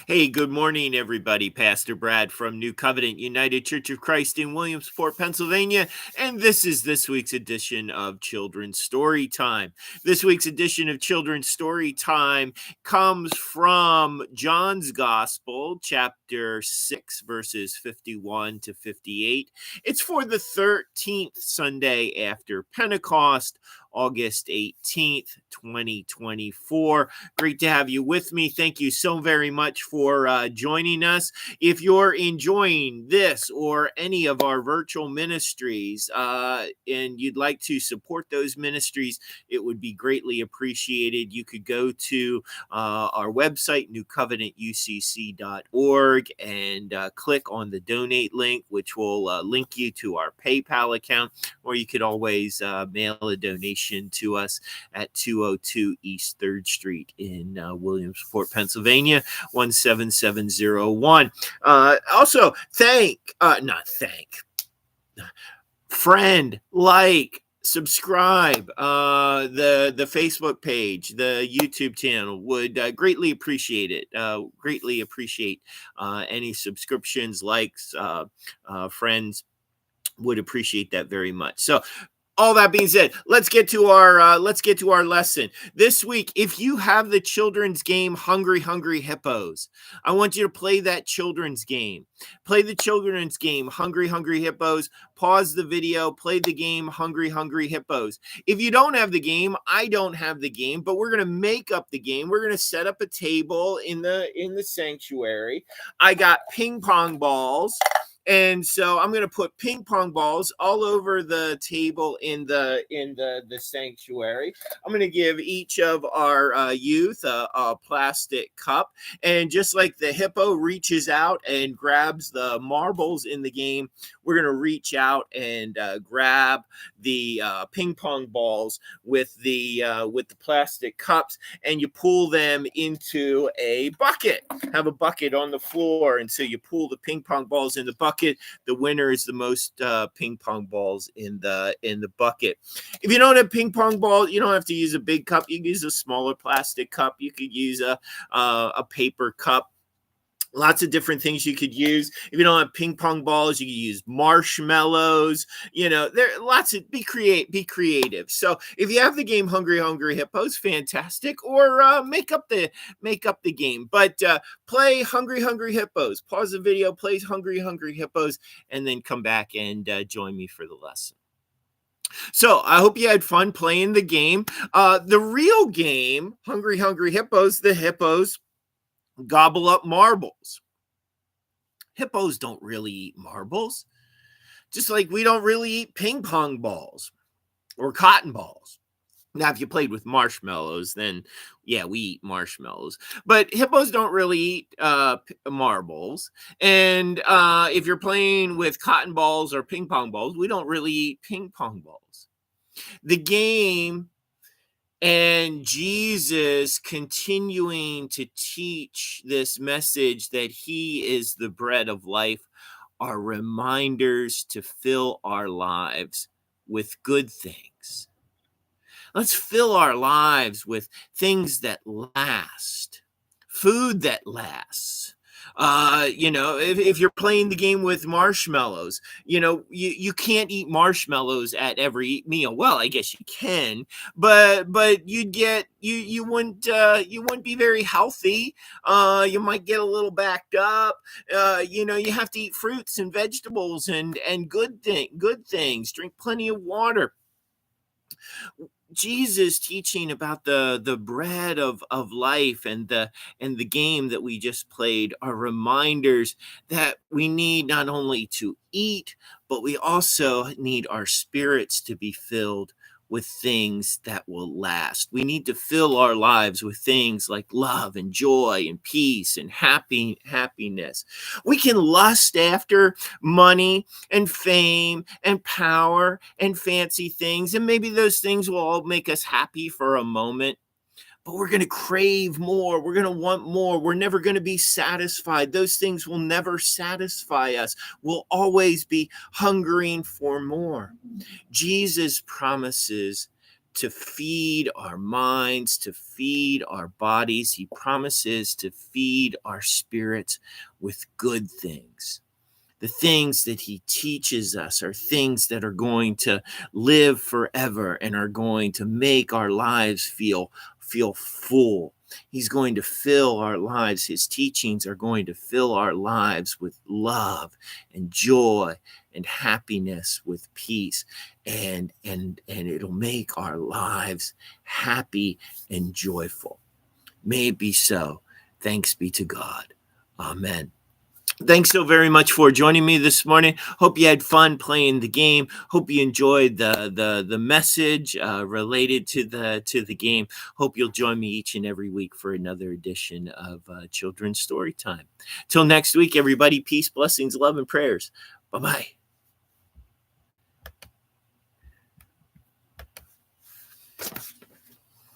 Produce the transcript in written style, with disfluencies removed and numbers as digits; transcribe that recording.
Hey, good morning, everybody. Pastor Brad from New Covenant United Church of Christ in Williamsport, Pennsylvania. And this is this week's edition of Children's Story Time. This week's edition of Children's Story Time comes from John's Gospel, chapter 6, verses 51 to 58. It's for the 13th Sunday after Pentecost, August 18th, 2024. Great to have you with me. Thank you so very much for joining us. If you're enjoying this or any of our virtual ministries and you'd like to support those ministries, it would be greatly appreciated. You could go to our website, newcovenantucc.org, and click on the donate link, which will link you to our PayPal account, or you could always mail a donation to us at 202 East 3rd Street in Williamsport, Pennsylvania, 17701. Also, friend, like, subscribe the Facebook page, the YouTube channel. Would greatly appreciate it. Greatly appreciate any subscriptions, likes, friends. Would appreciate that very much. So all that being said, let's get to our lesson this week. If you have the children's game Hungry Hungry Hippos, I want you to play that children's game. Play the children's game Hungry Hungry Hippos. Pause the video, play the game Hungry Hungry Hippos. If you don't have the game, I don't have the game, but we're going to make up the game. We're going to set up a table in the sanctuary. I got ping pong balls. And so I'm going to put ping pong balls all over the table in the sanctuary. I'm going to give each of our youth a plastic cup. And just like the hippo reaches out and grabs the marbles in the game, we're going to reach out and grab the ping pong balls with the plastic cups, and you pull them into a bucket. Have a bucket on the floor, and so you pull the ping pong balls in the bucket. The winner is the most ping pong balls in the bucket. If you don't have ping pong ball, you don't have to use a big cup. You can use a smaller plastic cup. You could use a paper cup. Lots of different things you could use. If you don't have ping pong balls, you can use marshmallows. There are lots of be creative. So if you have the game Hungry Hungry Hippos, fantastic. Or make up the game. But play Hungry Hungry Hippos. Pause the video, play Hungry Hungry Hippos, and then come back and join me for the lesson. So I hope you had fun playing the game. The real game, Hungry Hungry Hippos, the hippos gobble up marbles. Hippos don't really eat marbles, just like we don't really eat ping pong balls or cotton balls. Now, if you played with marshmallows, then yeah, we eat marshmallows. But hippos don't really eat marbles. And if you're playing with cotton balls or ping pong balls, we don't really eat ping pong balls. The game and Jesus continuing to teach this message that he is the bread of life are reminders to fill our lives with good things. Let's fill our lives with things that last, food that lasts. If you're playing the game with marshmallows, you can't eat marshmallows at every meal. Well, I guess you can, but you wouldn't be very healthy. You might get a little backed up. You have to eat fruits and vegetables and good things. Drink plenty of water. Jesus teaching about the bread of life and the game that we just played are reminders that we need not only to eat, but we also need our spirits to be filled with things that will last. We need to fill our lives with things like love and joy and peace and happiness. We can lust after money and fame and power and fancy things, and maybe those things will all make us happy for a moment. But we're going to crave more. We're going to want more. We're never going to be satisfied. Those things will never satisfy us. We'll always be hungering for more. Jesus promises to feed our minds, to feed our bodies. He promises to feed our spirits with good things. The things that he teaches us are things that are going to live forever and are going to make our lives feel full. He's going to fill our lives. His teachings are going to fill our lives with love and joy and happiness, with peace, and it'll make our lives happy and joyful. May it be so. Thanks be to God. Amen. Thanks so very much for joining me this morning. Hope you had fun playing the game. Hope you enjoyed the message related to the game. Hope you'll join me each and every week for another edition of Children's Story Time. Till next week, everybody, peace, blessings, love, and prayers. Bye-bye.